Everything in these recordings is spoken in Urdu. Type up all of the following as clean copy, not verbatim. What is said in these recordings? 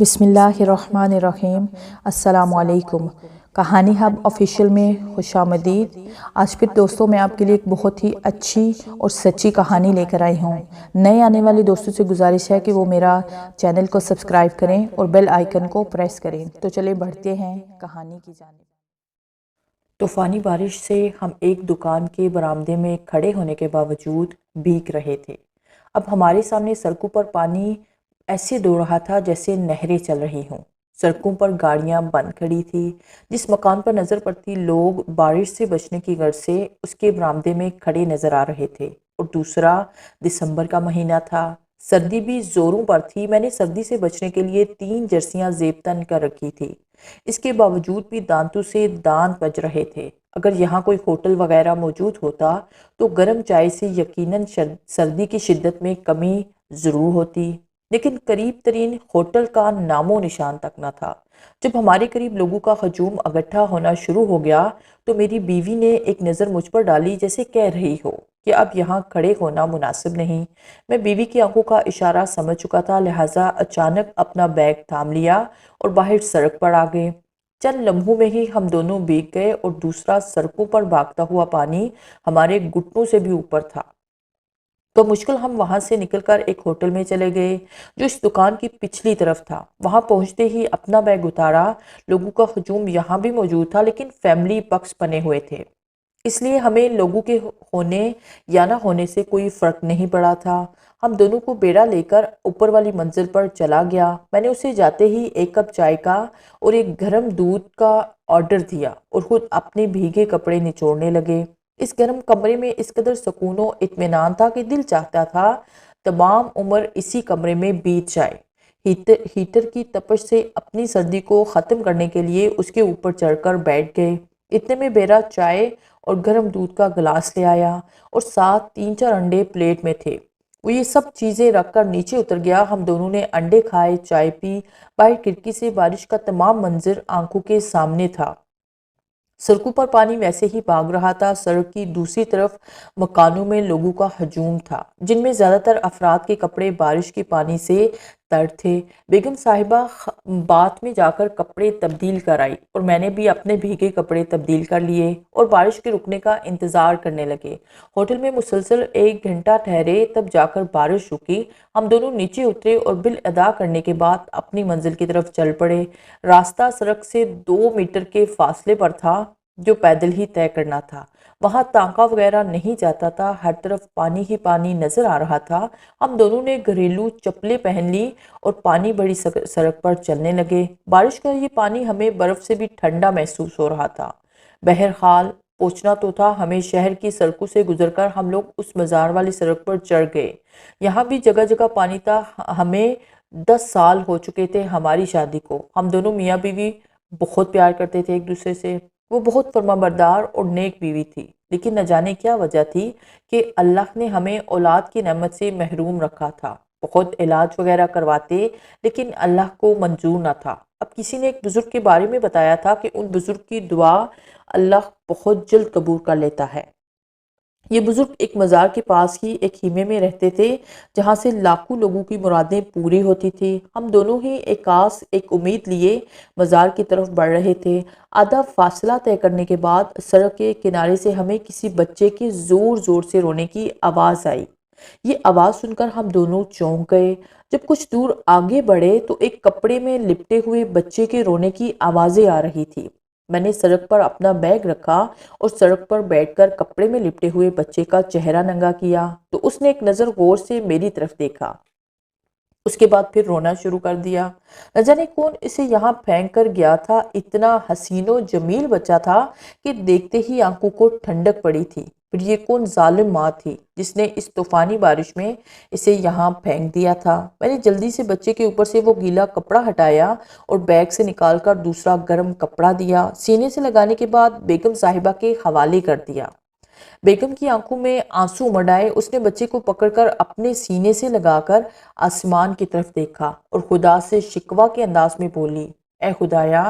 بسم اللہ الرحمن الرحیم۔ السلام علیکم۔ کہانی ہب آفیشیل میں خوش آمدید۔ آج پھر دوستوں میں آپ کے لیے ایک بہت ہی اچھی اور سچی کہانی لے کر آئی ہوں۔ نئے آنے والے دوستوں سے گزارش ہے کہ وہ میرا چینل کو سبسکرائب کریں اور بیل آئیکن کو پریس کریں۔ تو چلیں بڑھتے ہیں کہانی کی جانب۔ طوفانی بارش سے ہم ایک دکان کے برآمدے میں کھڑے ہونے کے باوجود بھیگ رہے تھے۔ اب ہمارے سامنے سڑکوں پر پانی ایسے دوڑ رہا تھا جیسے نہریں چل رہی ہوں۔ سڑکوں پر گاڑیاں بند کھڑی تھی۔ جس مکان پر نظر پڑتی لوگ بارش سے بچنے کی غرض سے اس کے برآمدے میں کھڑے نظر آ رہے تھے، اور دوسرا دسمبر کا مہینہ تھا۔ سردی بھی زوروں پر تھی۔ میں نے سردی سے بچنے کے لیے 3 جرسیاں زیب تن کر رکھی تھی۔ اس کے باوجود بھی دانتوں سے دانت بج رہے تھے۔ اگر یہاں کوئی ہوٹل وغیرہ موجود ہوتا تو گرم چائے سے یقیناً سردی کی شدت میں کمی ضرور ہوتی، لیکن قریب ترین ہوٹل کا نام و نشان تک نہ تھا۔ جب ہمارے قریب لوگوں کا ہجوم اکٹھا ہونا شروع ہو گیا تو میری بیوی نے ایک نظر مجھ پر ڈالی، جیسے کہہ رہی ہو کہ اب یہاں کھڑے ہونا مناسب نہیں۔ میں بیوی کی آنکھوں کا اشارہ سمجھ چکا تھا، لہٰذا اچانک اپنا بیگ تھام لیا اور باہر سڑک پر آ گئے۔ چند لمحوں میں ہی ہم دونوں بھیگ گئے اور دوسرا سڑکوں پر بھاگتا ہوا پانی ہمارے گھٹنوں سے بھی اوپر تھا۔ بمشکل ہم وہاں سے نکل کر ایک ہوٹل میں چلے گئے جو اس دکان کی پچھلی طرف تھا۔ وہاں پہنچتے ہی اپنا بیگ اتارا۔ لوگوں کا ہجوم یہاں بھی موجود تھا، لیکن فیملی باکس بنے ہوئے تھے، اس لیے ہمیں لوگوں کے ہونے یا نہ ہونے سے کوئی فرق نہیں پڑا تھا۔ ہم دونوں کو بیڑا لے کر اوپر والی منزل پر چلا گیا۔ میں نے اسے جاتے ہی 1 کپ چائے کا اور 1 گرم دودھ کا آرڈر دیا اور خود اپنے بھیگے کپڑے نچوڑنے لگے۔ اس گرم کمرے میں اس قدر سکون و اطمینان تھا کہ دل چاہتا تھا تمام عمر اسی کمرے میں بیت جائے۔ ہیٹر کی تپش سے اپنی سردی کو ختم کرنے کے لیے اس کے اوپر چڑھ کر بیٹھ گئے۔ اتنے میں بیرا چائے اور گرم دودھ کا گلاس لے آیا اور ساتھ 3-4 انڈے پلیٹ میں تھے۔ وہ یہ سب چیزیں رکھ کر نیچے اتر گیا۔ ہم دونوں نے انڈے کھائے، چائے پی۔ باہر کھڑکی سے بارش کا تمام منظر آنکھوں کے سامنے تھا۔ سڑکوں پر پانی ویسے ہی بھاگ رہا تھا۔ سڑک کی دوسری طرف مکانوں میں لوگوں کا ہجوم تھا، جن میں زیادہ تر افراد کے کپڑے بارش کے پانی سے تر تھے۔ بیگم صاحبہ باتھ میں جا کر کپڑے تبدیل کر آئی اور میں نے بھی اپنے بھیگے کپڑے تبدیل کر لیے اور بارش کے رکنے کا انتظار کرنے لگے۔ ہوٹل میں مسلسل 1 گھنٹہ ٹھہرے، تب جا کر بارش رکی۔ ہم دونوں نیچے اترے اور بل ادا کرنے کے بعد اپنی منزل کی طرف چل پڑے۔ راستہ سڑک سے 2 میٹر کے فاصلے پر تھا جو پیدل ہی طے کرنا تھا۔ وہاں تانکا وغیرہ نہیں جاتا تھا، ہر طرف پانی ہی پانی نظر آ رہا تھا۔ ہم دونوں نے گھریلو چپلیں پہن لی اور پانی بڑی سڑک پر چلنے لگے۔ بارش کا یہ پانی ہمیں برف سے بھی ٹھنڈا محسوس ہو رہا تھا۔ بہرحال پہنچنا تو تھا ہمیں۔ شہر کی سڑکوں سے گزر کر ہم لوگ اس مزار والی سڑک پر چڑھ گئے۔ یہاں بھی جگہ جگہ پانی تھا۔ ہمیں 10 سال ہو چکے تھے ہماری شادی کو۔ ہم دونوں میاں بیوی بہت پیار کرتے تھے ایک دوسرے سے۔ وہ بہت فرمانبردار اور نیک بیوی تھی، لیکن نہ جانے کیا وجہ تھی کہ اللہ نے ہمیں اولاد کی نعمت سے محروم رکھا تھا۔ بہت علاج وغیرہ کرواتے، لیکن اللہ کو منظور نہ تھا۔ اب کسی نے ایک بزرگ کے بارے میں بتایا تھا کہ ان بزرگ کی دعا اللہ بہت جلد قبول کر لیتا ہے۔ یہ بزرگ ایک مزار کے پاس ہی ایک خیمے میں رہتے تھے، جہاں سے لاکھوں لوگوں کی مرادیں پوری ہوتی تھی۔ ہم دونوں ہی ایک آس، ایک امید لیے مزار کی طرف بڑھ رہے تھے۔ آدھا فاصلہ طے کرنے کے بعد سڑک کے کنارے سے ہمیں کسی بچے کے زور زور سے رونے کی آواز آئی۔ یہ آواز سن کر ہم دونوں چونک گئے۔ جب کچھ دور آگے بڑھے تو ایک کپڑے میں لپٹے ہوئے بچے کے رونے کی آوازیں آ رہی تھی۔ میں نے سڑک پر اپنا بیگ رکھا اور سڑک پر بیٹھ کر کپڑے میں لپٹے ہوئے بچے کا چہرہ ننگا کیا تو اس نے ایک نظر غور سے میری طرف دیکھا۔ اس کے بعد پھر رونا شروع کر دیا۔ نہ جانے کون اسے یہاں پھینک کر گیا تھا۔ اتنا حسین و جمیل بچہ تھا کہ دیکھتے ہی آنکھوں کو ٹھنڈک پڑی تھی۔ پھر یہ کون ظالم ماں تھی جس نے اس طوفانی بارش میں اسے یہاں پھینک دیا تھا۔ میں نے جلدی سے بچے کے اوپر سے وہ گیلا کپڑا ہٹایا اور بیگ سے نکال کر دوسرا گرم کپڑا دیا۔ سینے سے لگانے کے بعد بیگم صاحبہ کے حوالے کر دیا۔ بیگم کی آنکھوں میں آنسو امڑ آئے۔ اس نے بچے کو پکڑ کر اپنے سینے سے لگا کر آسمان کی طرف دیکھا اور خدا سے شکوہ کے انداز میں بولی، اے خدایا،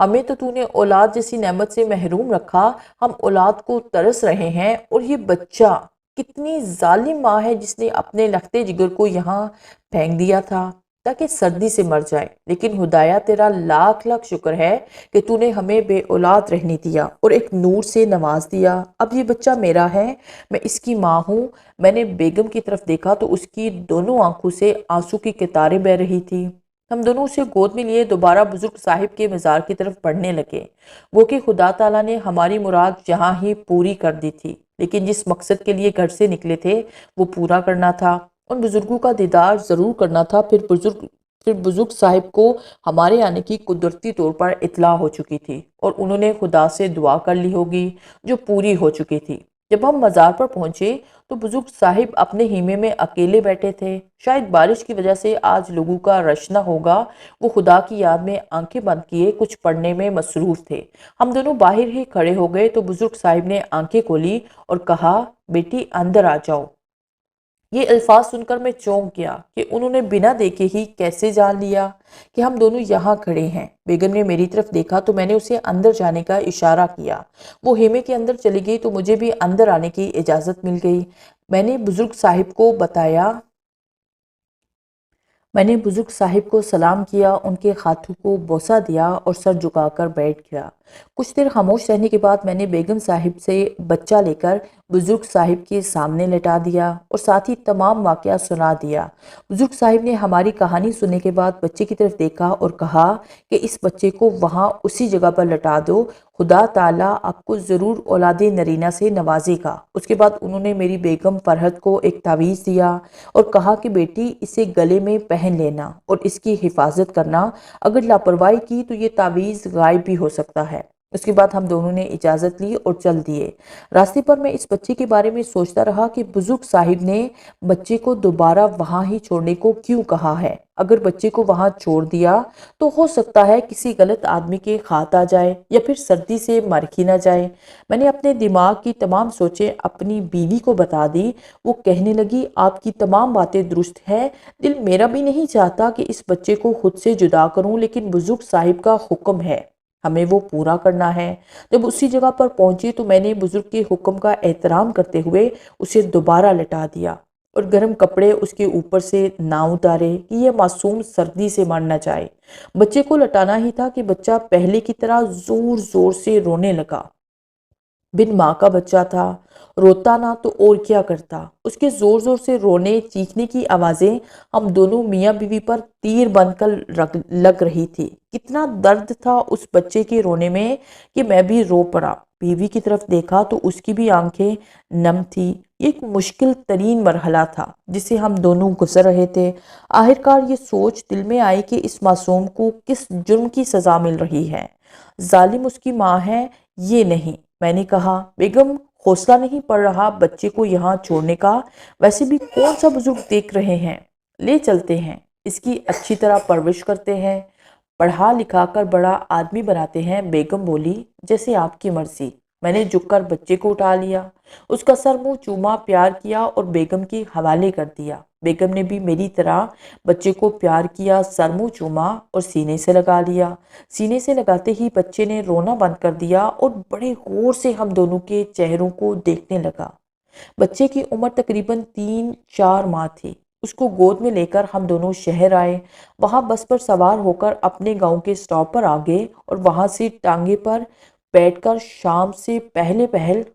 ہمیں تو نے اولاد جیسی نعمت سے محروم رکھا۔ ہم اولاد کو ترس رہے ہیں اور یہ بچہ، کتنی ظالم ماں ہے جس نے اپنے لختے جگر کو یہاں پھینک دیا تھا۔ تاکہ سردی سے مر جائے، لیکن خدایا تیرا لاکھ لاکھ شکر ہے کہ تو نے ہمیں بے اولاد رہنے دیا اور ایک نور سے نواز دیا۔ اب یہ بچہ میرا ہے، میں اس کی ماں ہوں۔ میں نے بیگم کی طرف دیکھا تو اس کی دونوں آنکھوں سے آنسو کی قطاریں بہہ رہی تھی۔ ہم دونوں اسے گود میں لیے دوبارہ بزرگ صاحب کے مزار کی طرف بڑھنے لگے۔ وہ کہ خدا تعالیٰ نے ہماری مراد یہاں ہی پوری کر دی تھی، لیکن جس مقصد کے لیے گھر سے نکلے تھے وہ پورا کرنا تھا۔ ان بزرگوں کا دیدار ضرور کرنا تھا۔ پھر بزرگ صاحب کو ہمارے آنے کی قدرتی طور پر اطلاع ہو چکی تھی اور انہوں نے خدا سے دعا کر لی ہوگی جو پوری ہو چکی تھی۔ جب ہم مزار پر پہنچے تو بزرگ صاحب اپنے خیمے میں اکیلے بیٹھے تھے۔ شاید بارش کی وجہ سے آج لوگوں کا رش نہ ہوگا۔ وہ خدا کی یاد میں آنکھیں بند کیے کچھ پڑھنے میں مصروف تھے۔ ہم دونوں باہر ہی کھڑے ہو گئے تو بزرگ صاحب نے آنکھیں کھولی اور کہا، بیٹی اندر آ جاؤ۔ یہ الفاظ سن کر میں چونک گیا کہ انہوں نے بنا دیکھے ہی کیسے جان لیا کہ ہم دونوں یہاں کھڑے ہیں۔ بیگم نے میری طرف دیکھا تو میں نے اسے اندر جانے کا اشارہ کیا۔ وہ خیمے کے اندر چلی گئی تو مجھے بھی اندر آنے کی اجازت مل گئی۔ میں نے بزرگ صاحب کو سلام کیا، ان کے ہاتھوں کو بوسہ دیا اور سر جھکا کر بیٹھ گیا۔ کچھ دیر خاموش رہنے کے بعد میں نے بیگم صاحب سے بچہ لے کر بزرگ صاحب کے سامنے لٹا دیا اور ساتھ ہی تمام واقعہ سنا دیا۔ بزرگ صاحب نے ہماری کہانی سننے کے بعد بچے کی طرف دیکھا اور کہا کہ اس بچے کو وہاں اسی جگہ پر لٹا دو، خدا تعالیٰ آپ کو ضرور اولاد نرینہ سے نوازے گا۔ اس کے بعد انہوں نے میری بیگم فرحت کو ایک تعویذ دیا اور کہا کہ بیٹی اسے گلے میں پہن لینا اور اس کی حفاظت کرنا، اگر لاپرواہی کی تو یہ تعویذ غائب بھی ہو سکتا ہے۔ اس کے بعد ہم دونوں نے اجازت لی اور چل دیے۔ راستے پر میں اس بچے کے بارے میں سوچتا رہا کہ بزرگ صاحب نے بچے کو دوبارہ وہاں ہی چھوڑنے کو کیوں کہا ہے۔ اگر بچے کو وہاں چھوڑ دیا تو ہو سکتا ہے کسی غلط آدمی کے ہاتھ آ جائے یا پھر سردی سے مر ہی نہ جائے۔ میں نے اپنے دماغ کی تمام سوچیں اپنی بیوی کو بتا دی۔ وہ کہنے لگی، آپ کی تمام باتیں درست ہے، دل میرا بھی نہیں چاہتا کہ اس بچے کو خود سے جدا کروں، لیکن بزرگ صاحب کا حکم ہے، ہمیں وہ پورا کرنا ہے۔ جب اسی جگہ پر پہنچے تو میں نے بزرگ کے حکم کا احترام کرتے ہوئے اسے دوبارہ لٹا دیا اور گرم کپڑے اس کے اوپر سے نہ اتارے کہ یہ معصوم سردی سے مر نہ جائے۔ بچے کو لٹانا ہی تھا کہ بچہ پہلے کی طرح زور زور سے رونے لگا۔ بن ماں کا بچہ تھا، روتا نہ تو اور کیا کرتا۔ اس کے زور زور سے رونے چیخنے کی آوازیں ہم دونوں میاں بیوی پر تیر بن کر لگ رہی تھی۔ کتنا درد تھا اس بچے کے رونے میں کہ میں بھی رو پڑا۔ بیوی کی طرف دیکھا تو اس کی بھی آنکھیں نم تھی۔ یہ ایک مشکل ترین مرحلہ تھا جس سے ہم دونوں گزر رہے تھے۔ آخرکار یہ سوچ دل میں آئی کہ اس معصوم کو کس جرم کی سزا مل رہی ہے۔ ظالم اس کی ماں ہے، یہ نہیں۔ میں نے کہا، بیگم حوصلہ نہیں پڑ رہا بچے کو یہاں چھوڑنے کا؟ ویسے بھی کون سا بزرگ دیکھ رہے ہیں، لے چلتے ہیں، اس کی اچھی طرح پرورش کرتے ہیں، پڑھا لکھا کر بڑا آدمی بناتے ہیں۔ بیگم بولی، جیسے آپ کی مرضی۔ میں نے جھک کر بچے کو اٹھا لیا، اس کا سر منہ چوما، پیار کیا اور بیگم کے حوالے کر دیا۔ بیگم نے بھی میری طرح بچے کو پیار کیا، سر منہ چوما اور سینے سے لگا لیا۔ سینے سے لگاتے ہی بچے نے رونا بند کر دیا اور بڑے غور سے ہم دونوں کے چہروں کو دیکھنے لگا۔ بچے کی عمر تقریباً 3-4 ماہ تھی۔ اس کو گود میں لے کر ہم دونوں شہر آئے، وہاں بس پر سوار ہو کر اپنے گاؤں کے سٹاپ پر آگئے اور وہاں سے ٹانگے پر بیٹھ کر شام سے پہلے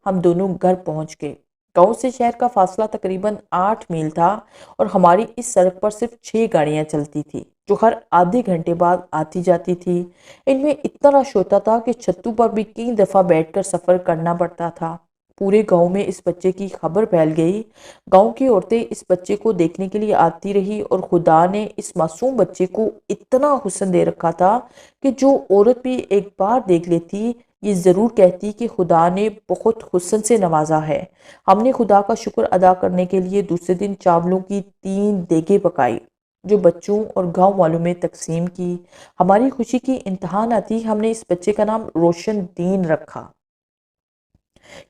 ہم دونوں گھر پہنچ گئے۔ گاؤں سے شہر کا فاصلہ تقریباً 8 میل تھا اور ہماری اس سڑک پر صرف 6 گاڑیاں چلتی تھی جو ہر آدھے گھنٹے بعد آتی جاتی تھی۔ ان میں اتنا رش ہوتا تھا کہ چھتوں پر بھی کئی دفعہ بیٹھ کر سفر کرنا پڑتا تھا۔ پورے گاؤں میں اس بچے کی خبر پھیل گئی۔ گاؤں کی عورتیں اس بچے کو دیکھنے کے لیے آتی رہی اور خدا نے اس معصوم بچے کو اتنا حسن دے رکھا تھا کہ جو عورت بھی ایک بار دیکھ لیتی یہ ضرور کہتی کہ خدا نے بہت حسن سے نوازا ہے۔ ہم نے خدا کا شکر ادا کرنے کے لیے دوسرے دن چاولوں کی 3 دیگیں پکائی جو بچوں اور گاؤں والوں میں تقسیم کی۔ ہماری خوشی کی انتہا نہ تھی۔ ہم نے اس بچے کا نام روشن دین رکھا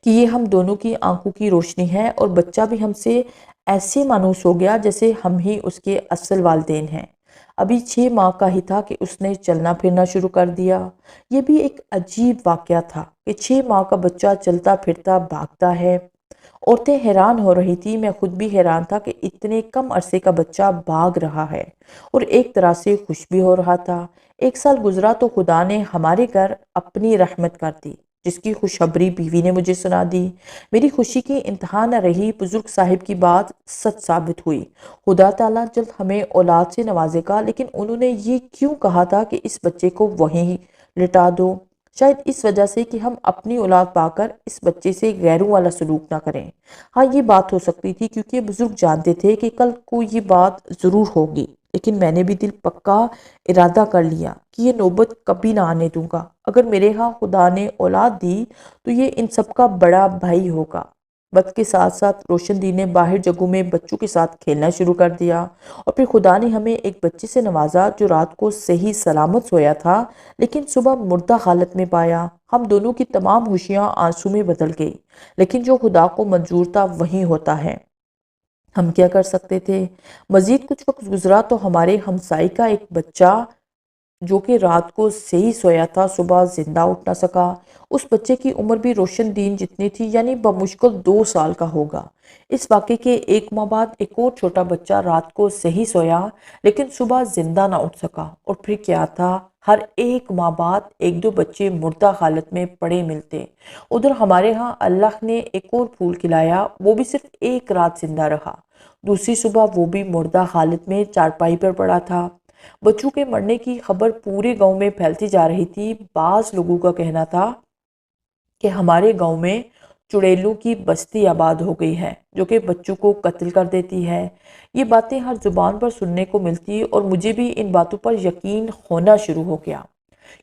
کہ یہ ہم دونوں کی آنکھوں کی روشنی ہے، اور بچہ بھی ہم سے ایسے مانوس ہو گیا جیسے ہم ہی اس کے اصل والدین ہیں۔ ابھی 6 ماہ کا ہی تھا کہ اس نے چلنا پھرنا شروع کر دیا۔ یہ بھی ایک عجیب واقعہ تھا کہ 6 ماہ کا بچہ چلتا پھرتا بھاگتا ہے عورتیں حیران ہو رہی تھی، میں خود بھی حیران تھا کہ اتنے کم عرصے کا بچہ بھاگ رہا ہے اور ایک طرح سے خوش بھی ہو رہا تھا۔ 1 سال گزرا تو خدا نے ہمارے گھر اپنی رحمت کر دی، جس کی خوشخبری بیوی نے مجھے سنا دی۔ میری خوشی کی انتہا نہ رہی۔ بزرگ صاحب کی بات سچ ثابت ہوئی، خدا تعالیٰ جلد ہمیں اولاد سے نوازے گا، لیکن انہوں نے یہ کیوں کہا تھا کہ اس بچے کو وہیں لٹا دو؟ شاید اس وجہ سے کہ ہم اپنی اولاد پا کر اس بچے سے غیروں والا سلوک نہ کریں۔ ہاں، یہ بات ہو سکتی تھی کیونکہ بزرگ جانتے تھے کہ کل کو یہ بات ضرور ہوگی، لیکن میں نے بھی دل پکا ارادہ کر لیا کہ یہ نوبت کبھی نہ آنے دوں گا۔ اگر میرے ہاں خدا نے اولاد دی تو یہ ان سب کا بڑا بھائی ہوگا۔ وقت کے ساتھ ساتھ روشن دین نے باہر جگہوں میں بچوں کے ساتھ کھیلنا شروع کر دیا، اور پھر خدا نے ہمیں ایک بچے سے نوازا جو رات کو صحیح سلامت سویا تھا لیکن صبح مردہ حالت میں پایا۔ ہم دونوں کی تمام خوشیاں آنسو میں بدل گئی، لیکن جو خدا کو منظور تھا وہی ہوتا ہے۔ ہم کیا کر سکتے تھے؟ مزید کچھ وقت گزرا تو ہمارے ہمسائی کا ایک بچہ جو کہ رات کو صحیح سویا تھا صبح زندہ اٹھ نہ سکا۔ اس بچے کی عمر بھی روشن دین جتنی تھی، یعنی بمشکل 2 سال کا ہوگا۔ اس واقعے کے 1 ماہ بعد ایک اور چھوٹا بچہ رات کو صحیح سویا لیکن صبح زندہ نہ اٹھ سکا، اور پھر کیا تھا، ہر 1 ماہ بعد 1-2 بچے مردہ حالت میں پڑے ملتے۔ ادھر ہمارے ہاں اللہ نے ایک اور پھول کھلایا، وہ بھی صرف 1 رات زندہ رہا۔ دوسری صبح وہ بھی مردہ حالت میں چارپائی پر پڑا تھا۔ بچوں کے مرنے کی خبر پورے گاؤں میں پھیلتی جا رہی تھی۔ بعض لوگوں کا کہنا تھا کہ ہمارے گاؤں میں چڑیلوں کی بستی آباد ہو گئی ہے جو کہ بچوں کو قتل کر دیتی ہے۔ یہ باتیں ہر زبان پر سننے کو ملتی اور مجھے بھی ان باتوں پر یقین ہونا شروع ہو گیا،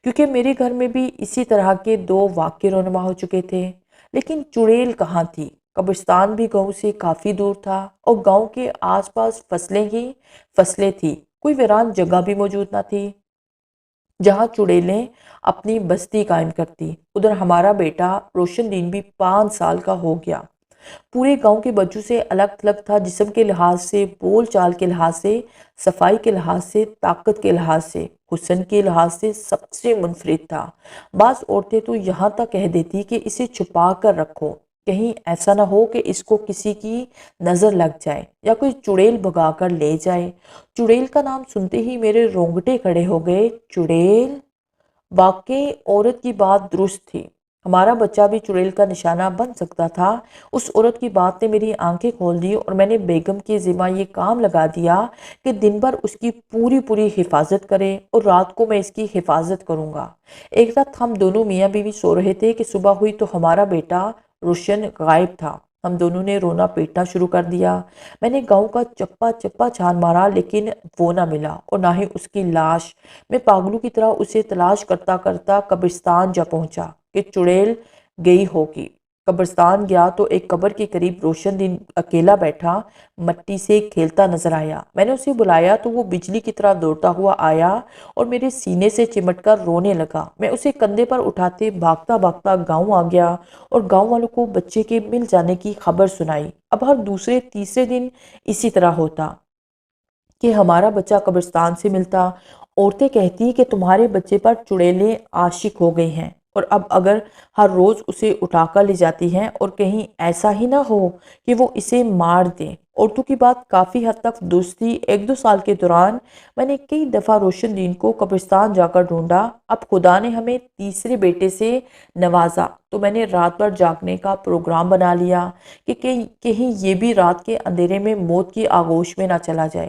کیونکہ میرے گھر میں بھی اسی طرح کے 2 واقعے رونما ہو چکے تھے۔ لیکن چڑیل کہاں تھی؟ قبرستان بھی گاؤں سے کافی دور تھا اور گاؤں کے آس پاس فصلیں ہی فصلیں تھی، کوئی ویران جگہ بھی موجود نہ تھی جہاں چڑیلیں اپنی بستی قائم کرتی۔ ادھر ہمارا بیٹا روشن دین بھی 5 سال کا ہو گیا۔ پورے گاؤں کے بچوں سے الگ تھلگ تھا، جسم کے لحاظ سے، بول چال کے لحاظ سے، صفائی کے لحاظ سے، طاقت کے لحاظ سے، حسن کے لحاظ سے سب سے منفرد تھا۔ بعض عورتیں تو یہاں تک کہہ دیتی کہ اسے چھپا کر رکھو، کہیں ایسا نہ ہو کہ اس کو کسی کی نظر لگ جائے یا کوئی چڑیل بھگا کر لے جائے۔ چڑیل کا نام سنتے ہی میرے رونگٹے کھڑے ہو گئے۔ چڑیل؟ واقعی عورت کی بات درست تھی، ہمارا بچہ بھی چڑیل کا نشانہ بن سکتا تھا۔ اس عورت کی بات نے میری آنکھیں کھول دی اور میں نے بیگم کے ذمہ یہ کام لگا دیا کہ دن بھر اس کی پوری حفاظت کرے اور رات کو میں اس کی حفاظت کروں گا۔ ایک رات ہم دونوں میاں بیوی سو رہے تھے کہ صبح ہوئی تو ہمارا بیٹا روشن غائب تھا۔ ہم دونوں نے رونا پیٹنا شروع کر دیا۔ میں نے گاؤں کا چپا چپا چھان مارا لیکن وہ نہ ملا اور نہ ہی اس کی لاش۔ میں پاگلوں کی طرح اسے تلاش کرتا کرتا قبرستان جا پہنچا کہ چڑیل گئی ہوگی۔ قبرستان گیا تو ایک قبر کے قریب روشن دین اکیلا بیٹھا مٹی سے کھیلتا نظر آیا۔ میں نے اسے بلایا تو وہ بجلی کی طرح دوڑتا ہوا آیا اور میرے سینے سے چمٹ کر رونے لگا۔ میں اسے کندھے پر اٹھاتے بھاگتا بھاگتا گاؤں آ گیا اور گاؤں والوں کو بچے کے مل جانے کی خبر سنائی۔ اب ہر دوسرے تیسرے دن اسی طرح ہوتا کہ ہمارا بچہ قبرستان سے ملتا۔ عورتیں کہتی کہ تمہارے بچے پر چڑیلیں عاشق ہو گئی ہیں، اور اب اگر ہر روز اسے اٹھا کر لے جاتی ہیں اور کہیں ایسا ہی نہ ہو کہ وہ اسے مار دیں۔ عورتوں کی بات کافی حد تک درست تھی۔ 1-2 سال کے دوران میں نے کئی دفعہ روشن دین کو قبرستان جا کر ڈھونڈا۔ اب خدا نے ہمیں تیسرے بیٹے سے نوازا تو میں نے رات بھر جاگنے کا پروگرام بنا لیا کہ کہیں یہ بھی رات کے اندھیرے میں موت کی آغوش میں نہ چلا جائے۔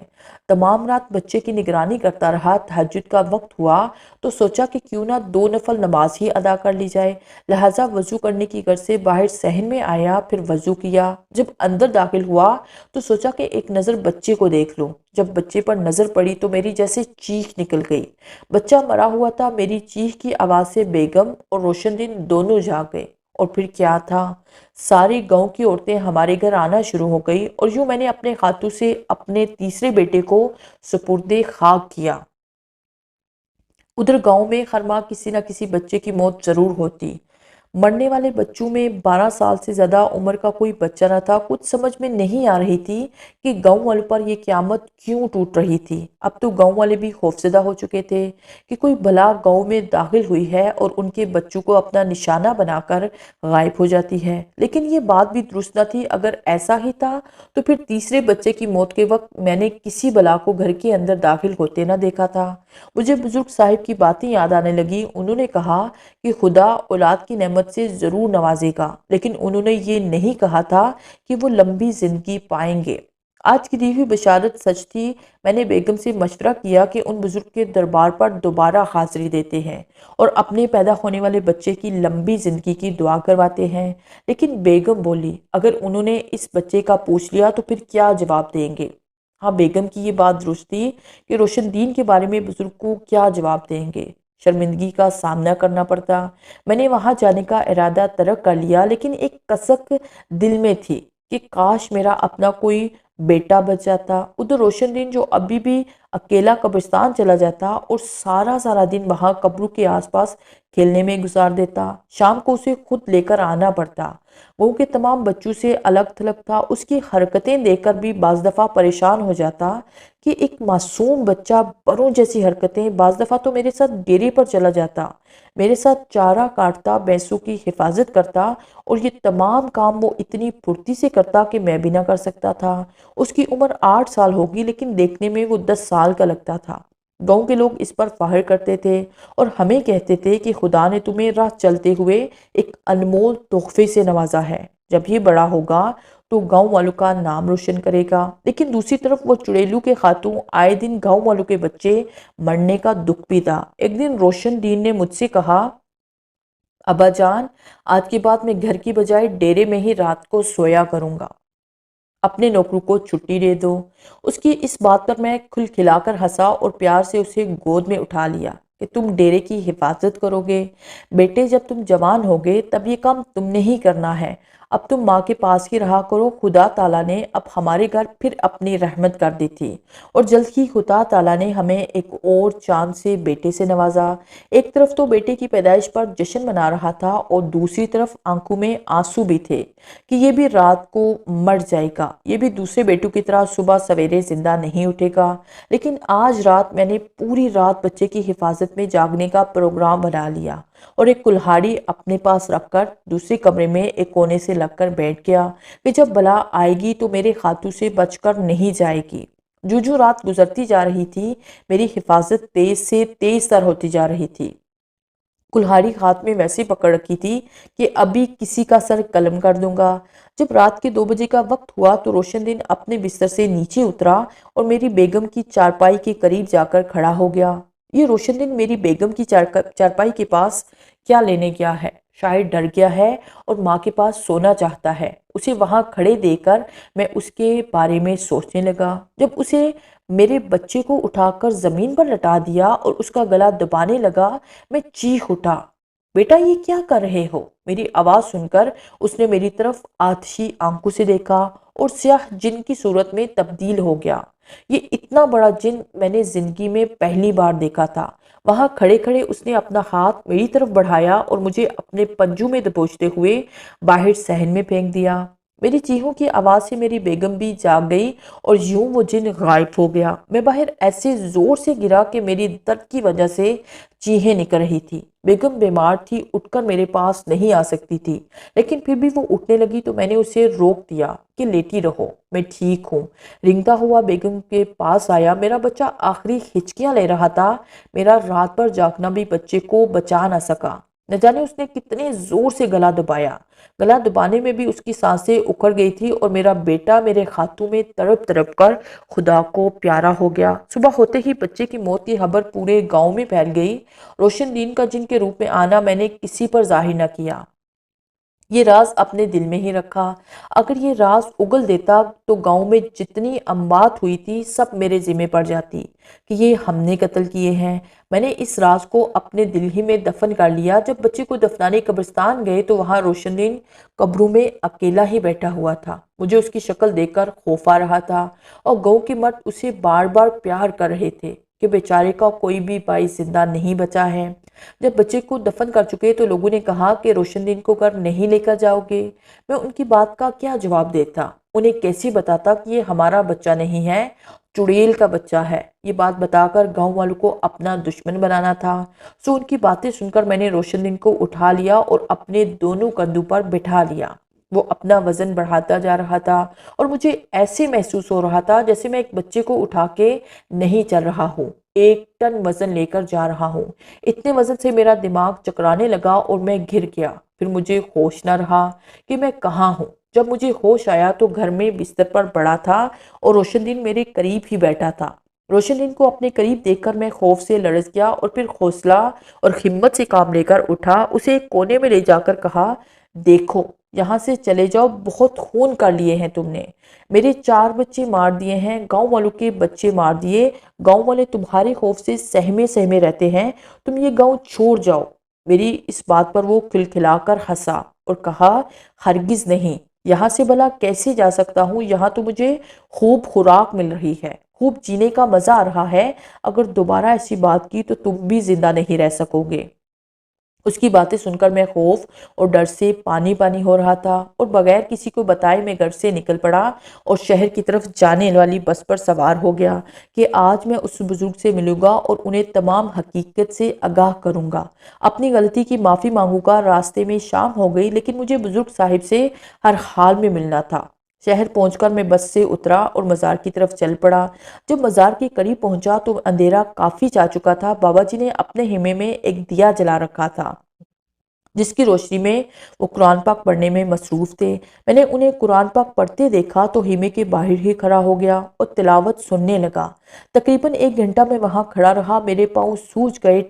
تمام رات بچے کی نگرانی کرتا رہا۔ تہجد کا وقت ہوا تو سوچا کہ کیوں نہ 2 نفل نماز ہی ادا کر لی جائے، لہٰذا وضو کرنے کی غرض سے باہر صحن میں آیا، پھر وضو کیا۔ جب اندر داخل ہوا تو سوچا کہ ایک نظر بچے کو دیکھ لوں۔ جب بچے پر نظر پڑی تو میری جیسے چیخ نکل گئی۔ بچہ مرا ہوا تھا۔ میری چیخ کی آواز سے بیگم اور روشن دین دونوں جاگ گئے، اور پھر کیا تھا، ساری گاؤں کی عورتیں ہمارے گھر آنا شروع ہو گئی، اور یوں میں نے اپنے ہاتھوں سے اپنے تیسرے بیٹے کو سپرد خاک کیا۔ ادھر گاؤں میں ہر ماہ کسی نہ کسی بچے کی موت ضرور ہوتی۔ مرنے والے بچوں میں 12 سال سے زیادہ عمر کا کوئی بچہ نہ تھا۔ کچھ سمجھ میں نہیں آ رہی تھی کہ گاؤں والوں پر یہ قیامت کیوں ٹوٹ رہی تھی۔ اب تو گاؤں والے بھی خوفزدہ ہو چکے تھے کہ کوئی بلا گاؤں میں داخل ہوئی ہے اور ان کے بچوں کو اپنا نشانہ بنا کر غائب ہو جاتی ہے۔ لیکن یہ بات بھی درست نہ تھی۔ اگر ایسا ہی تھا تو پھر تیسرے بچے کی موت کے وقت میں نے کسی بلا کو گھر کے اندر داخل ہوتے نہ دیکھا تھا۔ مجھے بزرگ صاحب کی باتیں یاد آنے لگی۔ انہوں نے کہا کہ خدا اولاد کی نعمت سے ضرور نوازے گا، لیکن انہوں نے یہ نہیں کہا تھا کہ وہ لمبی زندگی پائیں گے۔ آج کی دی ہوئی بشارت سچ تھی۔ میں نے بیگم سے مشورہ کیا کہ ان بزرگ کے دربار پر دوبارہ حاضری دیتے ہیں اور اپنے پیدا ہونے والے بچے کی لمبی زندگی کی دعا کرواتے ہیں۔ لیکن بیگم بولی، اگر انہوں نے اس بچے کا پوچھ لیا تو پھر کیا جواب دیں گے؟ ہاں، بیگم کی یہ بات درست تھی کہ روشن دین کے بارے میں بزرگ کو کیا جواب دیں گے؟ شرمندگی کا سامنا کرنا پڑتا۔ میں نے وہاں جانے کا ارادہ ترک کر لیا، لیکن ایک کسک دل میں تھی کہ کاش میرا اپنا کوئی بیٹا بچ جاتا۔ ادھر روشن دین جو ابھی بھی اکیلا قبرستان چلا جاتا اور سارا دن وہاں قبروں کے آس پاس کھیلنے میں گزار دیتا۔ شام کو اسے خود لے کر آنا پڑتا۔ وہ کے تمام بچوں سے الگ تھلگ تھا۔ اس کی حرکتیں دیکھ کر بھی بعض دفعہ پریشان ہو جاتا کہ ایک معصوم بچہ بروں جیسی حرکتیں۔ بعض دفعہ تو میرے ساتھ ڈیرے پر چلا جاتا، میرے ساتھ چارہ کاٹتا، بھینسوں کی حفاظت کرتا، اور یہ تمام کام وہ اتنی پھرتی سے کرتا کہ میں بھی نہ کر سکتا تھا۔ اس کی عمر 8 سال ہوگی، لیکن دیکھنے میں وہ 10 سال کا لگتا تھا۔ گاؤں کے لوگ اس پر فخر کرتے تھے اور ہمیں کہتے تھے کہ خدا نے تمہیں راہ چلتے ہوئے ایک انمول تحفے سے نوازا ہے۔ جب یہ بڑا ہوگا تو گاؤں والوں کا نام روشن کرے گا۔ لیکن دوسری طرف وہ چڑیلو کے خاتون آئے دن گاؤں والوں کے بچے مرنے کا دکھ بھی تھا۔ ایک دن روشن دین نے مجھ سے کہا، ابا جان، آج کے بعد میں گھر کی بجائے ڈیرے میں ہی رات کو سویا کروں گا، اپنے نوکروں کو چھٹی دے دو۔ اس کی اس بات پر میں کھل کھلا کر ہنسا اور پیار سے اسے گود میں اٹھا لیا کہ تم ڈیرے کی حفاظت کرو گے بیٹے، جب تم جوان ہوگے تب یہ کام تم نے ہی کرنا ہے۔ اب تم ماں کے پاس ہی رہا کرو۔ خدا تعالیٰ نے اب ہمارے گھر پھر اپنی رحمت کر دی تھی اور جلد ہی خدا تعالیٰ نے ہمیں ایک اور چاند سے بیٹے سے نوازا۔ ایک طرف تو بیٹے کی پیدائش پر جشن منا رہا تھا اور دوسری طرف آنکھوں میں آنسو بھی تھے کہ یہ بھی رات کو مر جائے گا، یہ بھی دوسرے بیٹوں کی طرح صبح سویرے زندہ نہیں اٹھے گا۔ لیکن آج رات میں نے پوری رات بچے کی حفاظت میں جاگنے کا پروگرام بنا لیا اور ایک کلہاڑی اپنے پاس رکھ کر دوسرے کمرے میں ایک کونے سے لگ کر بیٹھ گیا کہ جب بلا آئے گی تو میرے ہاتھوں سے بچ کر نہیں جائے گی۔ جو رات گزرتی جا رہی تھی میری حفاظت تیز سے تیز تر ہوتی جا رہی تھی۔ کلہاڑی ہاتھ میں ویسے پکڑ رکھی تھی کہ ابھی کسی کا سر قلم کر دوں گا۔ جب رات کے 2 بجے کا وقت ہوا تو روشن دین اپنے بستر سے نیچے اترا اور میری بیگم کی چارپائی کے قریب جا کر کھڑا ہو گیا۔ یہ روشن دین میری بیگم کی چارپائی کے پاس کیا لینے گیا ہے؟ شاید ڈر گیا ہے اور ماں کے پاس سونا چاہتا ہے۔ اسے وہاں کھڑے دیکھ کر میں اس کے بارے میں سوچنے لگا۔ جب اسے میرے بچے کو اٹھا کر زمین پر لٹا دیا اور اس کا گلا دبانے لگا، میں چیخ اٹھا، بیٹا یہ کیا کر رہے ہو؟ میری آواز سن کر اس نے میری طرف آتشی آنکھوں سے دیکھا اور سیاہ جن کی صورت میں تبدیل ہو گیا۔ یہ اتنا بڑا جن میں نے زندگی میں پہلی بار دیکھا تھا۔ وہاں کھڑے کھڑے اس نے اپنا ہاتھ میری طرف بڑھایا اور مجھے اپنے پنجوں میں دبوچتے ہوئے باہر صحن میں پھینک دیا۔ میری چیخوں کی آواز سے میری بیگم بھی جاگ گئی اور یوں وہ جن غائب ہو گیا۔ میں باہر ایسے زور سے گرا کہ میری درد کی وجہ سے چیخیں نکل رہی تھی۔ بیگم بیمار تھی، اٹھ کر میرے پاس نہیں آ سکتی تھی، لیکن پھر بھی وہ اٹھنے لگی تو میں نے اسے روک دیا کہ لیٹی رہو، میں ٹھیک ہوں۔ رنگتا ہوا بیگم کے پاس آیا۔ میرا بچہ آخری ہچکیاں لے رہا تھا۔ میرا رات بھر جاگنا بھی بچے کو بچا نہ سکا۔ نہ جانے اس نے کتنے زور سے گلا دبایا۔ گلا دبانے میں بھی اس کی سانسیں اکھڑ گئی تھی اور میرا بیٹا میرے ہاتھوں میں تڑپ تڑپ کر خدا کو پیارا ہو گیا۔ صبح ہوتے ہی بچے کی موت کی خبر پورے گاؤں میں پھیل گئی۔ روشن دین کا جن کے روپ میں آنا میں نے کسی پر ظاہر نہ کیا، یہ راز اپنے دل میں ہی رکھا۔ اگر یہ راز اگل دیتا تو گاؤں میں جتنی اموات ہوئی تھی سب میرے ذمہ پڑ جاتی کہ یہ ہم نے قتل کیے ہیں۔ میں نے اس راز کو اپنے دل ہی میں دفن کر لیا۔ جب بچے کو دفنانے قبرستان گئے تو وہاں روشن دین قبروں میں اکیلا ہی بیٹھا ہوا تھا۔ مجھے اس کی شکل دیکھ کر خوف آ رہا تھا اور گاؤں کے مرد اسے بار بار پیار کر رہے تھے۔ کہ بیچارے کا کوئی بھی بھائی زندہ نہیں بچا ہے۔ جب بچے کو دفن کر چکے تو لوگوں نے کہا کہ روشن دین کو گھر نہیں لے کر جاؤ گے۔ میں ان کی بات کا کیا جواب دیتا؟ انہیں کیسے بتاتا کہ یہ ہمارا بچہ نہیں ہے، چڑیل کا بچہ ہے؟ یہ بات بتا کر گاؤں والوں کو اپنا دشمن بنانا تھا۔ ان کی باتیں سن کر میں نے روشن دین کو اٹھا لیا اور اپنے دونوں کندھوں پر بٹھا لیا۔ وہ اپنا وزن بڑھاتا جا رہا تھا اور مجھے ایسے محسوس ہو رہا تھا جیسے میں ایک بچے کو اٹھا کے نہیں چل رہا ہوں، 1 ٹن وزن لے کر جا رہا ہوں۔ اتنے وزن سے میرا دماغ چکرانے لگا اور میں گر گیا۔ پھر مجھے ہوش نہ رہا کہ میں کہاں ہوں۔ جب مجھے ہوش آیا تو گھر میں بستر پر پڑا تھا اور روشن دین میرے قریب ہی بیٹھا تھا۔ روشن دین کو اپنے قریب دیکھ کر میں خوف سے لرز گیا اور پھر حوصلہ اور ہمت سے کام لے کر اٹھا، اسے ایک کونے میں لے جا کر کہا، دیکھو یہاں سے چلے جاؤ، بہت خون کر لیے ہیں تم نے، میرے 4 بچے مار دیے ہیں، گاؤں والوں کے بچے مار دیے، گاؤں والے تمہارے خوف سے سہمے سہمے رہتے ہیں، تم یہ گاؤں چھوڑ جاؤ۔ میری اس بات پر وہ کھلکھلا کر ہنسا اور کہا، ہرگز نہیں، یہاں سے بھلا کیسے جا سکتا ہوں؟ یہاں تو مجھے خوب خوراک مل رہی ہے، خوب جینے کا مزہ آ رہا ہے، اگر دوبارہ ایسی بات کی تو تم بھی زندہ نہیں رہ سکو گے۔ اس کی باتیں سن کر میں خوف اور ڈر سے پانی پانی ہو رہا تھا اور بغیر کسی کو بتائے میں گھر سے نکل پڑا اور شہر کی طرف جانے والی بس پر سوار ہو گیا کہ آج میں اس بزرگ سے ملوں گا اور انہیں تمام حقیقت سے آگاہ کروں گا، اپنی غلطی کی معافی مانگوں گا۔ راستے میں شام ہو گئی لیکن مجھے بزرگ صاحب سے ہر حال میں ملنا تھا۔ شہر پہنچ کر میں بس سے اترا اور مزار کی طرف چل پڑا۔ جب مزار کے قریب پہنچا تو اندھیرا کافی چا چکا تھا۔ بابا جی نے اپنے خیمے میں ایک دیا جلا رکھا تھا جس کی روشنی میں وہ قرآن پاک پڑھنے میں مصروف تھے۔ میں نے انہیں قرآن پاک پڑھتے دیکھا تو خیمے کے باہر ہی کھڑا ہو گیا اور تلاوت سننے لگا۔ تقریباً 1 گھنٹہ میں وہاں کھڑا رہا، میرے پاؤں سوج گئے،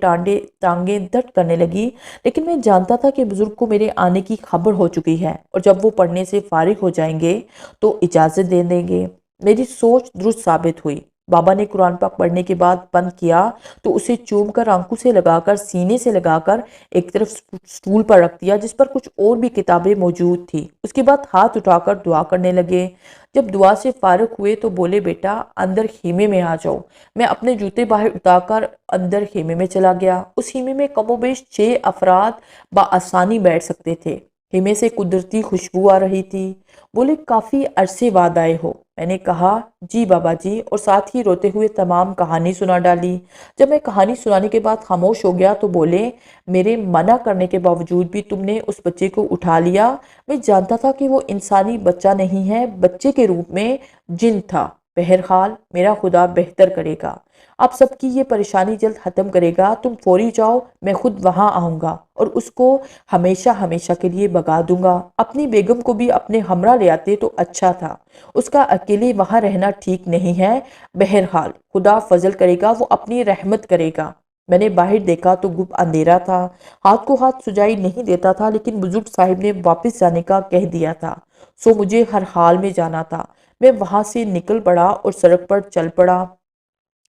ٹانگیں درد کرنے لگی، لیکن میں جانتا تھا کہ بزرگ کو میرے آنے کی خبر ہو چکی ہے اور جب وہ پڑھنے سے فارغ ہو جائیں گے تو اجازت دے دیں گے۔ میری سوچ درست ثابت ہوئی۔ بابا نے قرآن پاک پڑھنے کے بعد بند کیا تو اسے چوم کر آنکھوں سے لگا کر سینے سے لگا کر ایک طرف سٹول پر رکھ دیا جس پر کچھ اور بھی کتابیں موجود تھی۔ اس کے بعد ہاتھ اٹھا کر دعا کرنے لگے۔ جب دعا سے فارغ ہوئے تو بولے، بیٹا اندر خیمے میں آ جاؤ۔ میں اپنے جوتے باہر اتار کر اندر خیمے میں چلا گیا۔ اس خیمے میں کم و بیش 6 افراد بآسانی بیٹھ سکتے تھے۔ خیمے سے قدرتی خوشبو آ رہی تھی۔ بولے، کافی عرصے بعد آئے ہو؟ میں نے کہا، جی بابا جی، اور ساتھ ہی روتے ہوئے تمام کہانی سنا ڈالی۔ جب میں کہانی سنانے کے بعد خاموش ہو گیا تو بولے، میرے منع کرنے کے باوجود بھی تم نے اس بچے کو اٹھا لیا۔ میں جانتا تھا کہ وہ انسانی بچہ نہیں ہے، بچے کے روپ میں جن تھا۔ بہرحال میرا خدا بہتر کرے گا، آپ سب کی یہ پریشانی جلد ختم کرے گا۔ تم فوری جاؤ، میں خود وہاں آؤں گا اور اس کو ہمیشہ ہمیشہ کے لیے بھگا دوں گا۔ اپنی بیگم کو بھی اپنے ہمراہ لے آتے تو اچھا تھا، اس کا اکیلے وہاں رہنا ٹھیک نہیں ہے۔ بہرحال خدا فضل کرے گا، وہ اپنی رحمت کرے گا۔ میں نے باہر دیکھا تو گپ اندھیرا تھا، ہاتھ کو ہاتھ سجائی نہیں دیتا تھا، لیکن بزرگ صاحب نے واپس جانے کا کہہ دیا تھا، سو مجھے ہر حال میں جانا تھا۔ میں وہاں سے نکل پڑا اور سڑک پر چل پڑا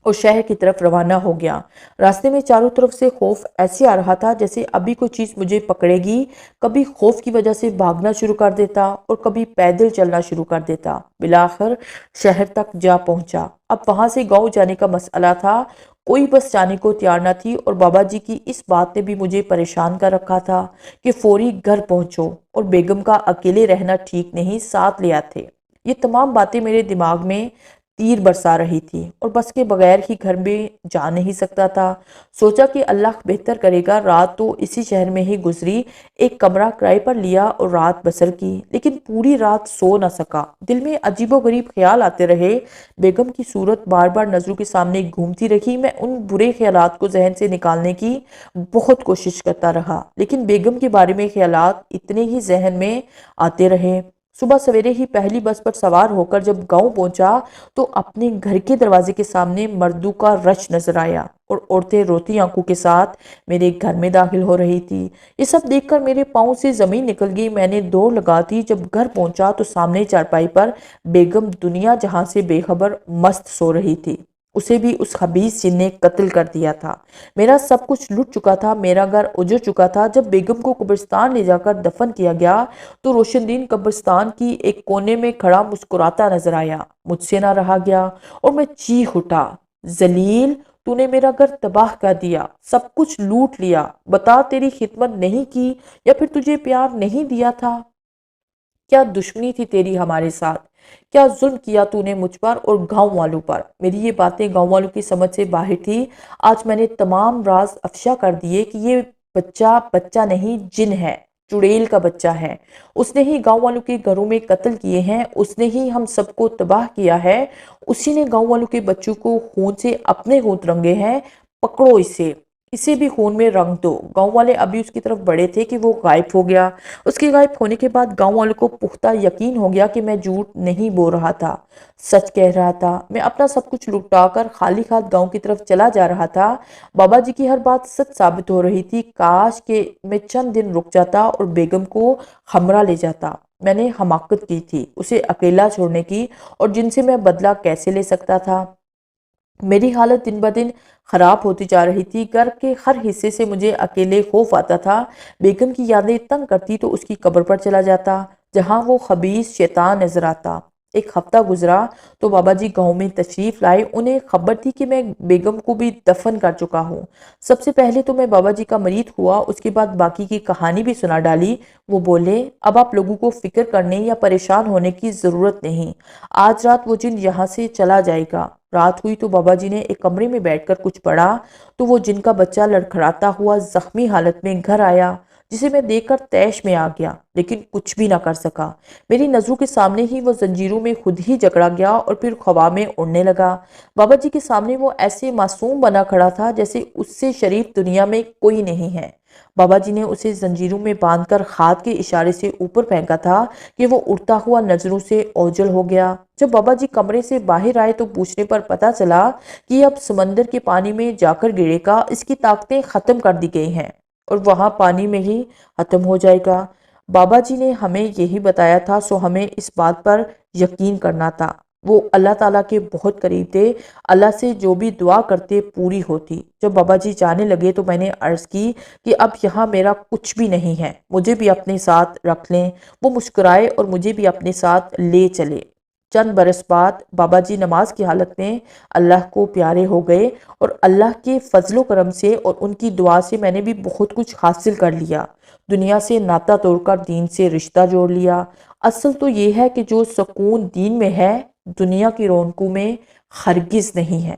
اور شہر کی طرف روانہ ہو گیا۔ راستے میں چاروں طرف سے خوف ایسے آ رہا تھا جیسے ابھی کوئی چیز مجھے پکڑے گی۔ کبھی خوف کی وجہ سے بھاگنا شروع کر دیتا اور کبھی پیدل چلنا شروع کر دیتا۔ بالآخر شہر تک جا پہنچا۔ اب وہاں سے گاؤں جانے کا مسئلہ تھا، کوئی بس جانے کو تیار نہ تھی اور بابا جی کی اس بات نے بھی مجھے پریشان کر رکھا تھا کہ فوری گھر پہنچو اور بیگم کا اکیلے رہنا ٹھیک نہیں، ساتھ لے آتے۔ یہ تمام باتیں میرے دماغ میں تیر برسا رہی تھی اور بس کے بغیر ہی گھر میں جا نہیں سکتا تھا۔ سوچا کہ اللہ بہتر کرے گا، رات تو اسی شہر میں ہی گزری، ایک کمرہ کرائے پر لیا اور رات بسر کی، لیکن پوری رات سو نہ سکا۔ دل میں عجیب و غریب خیال آتے رہے، بیگم کی صورت بار بار نظروں کے سامنے گھومتی رہی۔ میں ان برے خیالات کو ذہن سے نکالنے کی بہت کوشش کرتا رہا، لیکن بیگم کے بارے میں خیالات اتنے ہی ذہن میں آتے رہے۔ صبح سویرے ہی پہلی بس پر سوار ہو کر جب گاؤں پہنچا تو اپنے گھر کے دروازے کے سامنے مردوں کا رش نظر آیا اور عورتیں روتی آنکھوں کے ساتھ میرے گھر میں داخل ہو رہی تھی۔ یہ سب دیکھ کر میرے پاؤں سے زمین نکل گئی۔ میں نے دوڑ لگا دی۔ جب گھر پہنچا تو سامنے چارپائی پر بیگم دنیا جہاں سے بے خبر مست سو رہی تھی۔ اسے بھی اس خبیث جن نے قتل کر دیا تھا۔ میرا سب کچھ لٹ چکا تھا، میرا گھر اجڑ چکا تھا۔ جب بیگم کو قبرستان لے جا کر دفن کیا گیا تو روشن دین قبرستان کی ایک کونے میں کھڑا مسکراتا نظر آیا۔ مجھ سے نہ رہا گیا اور میں چیخ اٹھا، ذلیل، تو نے میرا گھر تباہ کر دیا، سب کچھ لوٹ لیا، بتا تیری خدمت نہیں کی یا پھر تجھے پیار نہیں دیا تھا؟ کیا دشمنی تھی تیری ہمارے ساتھ؟ کیا ظلم کیا تو نے مجھ پر اور گاؤں والوں پر؟ میری یہ باتیں گاؤں والوں کی سمجھ سے باہر تھی۔ آج میں نے تمام راز افشا کر دیے کہ یہ بچہ نہیں، جن ہے، چڑیل کا بچہ ہے۔ اس نے ہی گاؤں والوں کے گھروں میں قتل کیے ہیں، اس نے ہی ہم سب کو تباہ کیا ہے، اسی نے گاؤں والوں کے بچوں کو خون سے اپنے ہونٹ رنگے ہیں۔ پکڑو اسے بھی خون میں رنگ دو۔ گاؤں والے ابھی اس کی طرف بڑے تھے کہ وہ غائب ہو گیا۔ اس کے غائب ہونے کے بعد گاؤں والوں کو پختہ یقین ہو گیا کہ میں جھوٹ نہیں بول رہا تھا، سچ کہہ رہا تھا۔ میں اپنا سب کچھ لٹا کر خالی ہاتھ گاؤں کی طرف چلا جا رہا تھا۔ بابا جی کی ہر بات سچ ثابت ہو رہی تھی۔ کاش کہ میں چند دن رک جاتا اور بیگم کو ہمراہ لے جاتا۔ میں نے حماقت کی تھی اسے اکیلا چھوڑنے کی، اور جن سے میں بدلہ کیسے لے سکتا تھا؟ میری حالت دن بدن خراب ہوتی جا رہی تھی۔ گھر کے ہر حصے سے مجھے اکیلے خوف آتا تھا۔ بیگم کی یادیں تنگ کرتی تو اس کی قبر پر چلا جاتا، جہاں وہ خبیث شیطان نظر آتا۔ ایک ہفتہ گزرا تو بابا جی گاؤں میں تشریف لائے۔ انہیں خبر تھی کہ میں بیگم کو بھی دفن کر چکا ہوں۔ سب سے پہلے تو میں بابا جی کا مرید ہوا، اس کے بعد باقی کی کہانی بھی سنا ڈالی۔ وہ بولے، اب آپ لوگوں کو فکر کرنے یا پریشان ہونے کی ضرورت نہیں، آج رات وہ جن یہاں سے چلا جائے گا۔ رات ہوئی تو بابا جی نے ایک کمرے میں بیٹھ کر کچھ پڑھا تو وہ جن کا بچہ لڑکھڑاتا ہوا زخمی حالت میں گھر آیا، جسے میں دیکھ کر طیش میں آ گیا، لیکن کچھ بھی نہ کر سکا۔ میری نظروں کے سامنے ہی وہ زنجیروں میں خود ہی جکڑا گیا اور پھر ہوا میں اڑنے لگا۔ بابا جی کے سامنے وہ ایسے معصوم بنا کھڑا تھا جیسے اس سے شریف دنیا میں کوئی نہیں ہے۔ بابا جی نے اسے زنجیروں میں باندھ کر ہاتھ کے اشارے سے اوپر پھینکا تھا کہ وہ اڑتا ہوا نظروں سے اوجھل ہو گیا۔ جب بابا جی کمرے سے باہر آئے تو پوچھنے پر پتا چلا کہ اب سمندر کے پانی میں جا کر گرے گا، اس کی طاقتیں ختم کر دی گئی ہیں اور وہاں پانی میں ہی ختم ہو جائے گا۔ بابا جی نے ہمیں یہی بتایا تھا، سو ہمیں اس بات پر یقین کرنا تھا۔ وہ اللہ تعالیٰ کے بہت قریب تھے، اللہ سے جو بھی دعا کرتے پوری ہوتی۔ جب بابا جی جانے لگے تو میں نے عرض کی کہ اب یہاں میرا کچھ بھی نہیں ہے، مجھے بھی اپنے ساتھ رکھ لیں۔ وہ مسکرائے اور مجھے بھی اپنے ساتھ لے چلے۔ چند برس بعد بابا جی نماز کی حالت میں اللہ کو پیارے ہو گئے، اور اللہ کے فضل و کرم سے اور ان کی دعا سے میں نے بھی بہت کچھ حاصل کر لیا۔ دنیا سے ناطہ توڑ کر دین سے رشتہ جوڑ لیا۔ اصل تو یہ ہے کہ جو سکون دین میں ہے، دنیا کی رونقوں میں ہرگز نہیں ہے۔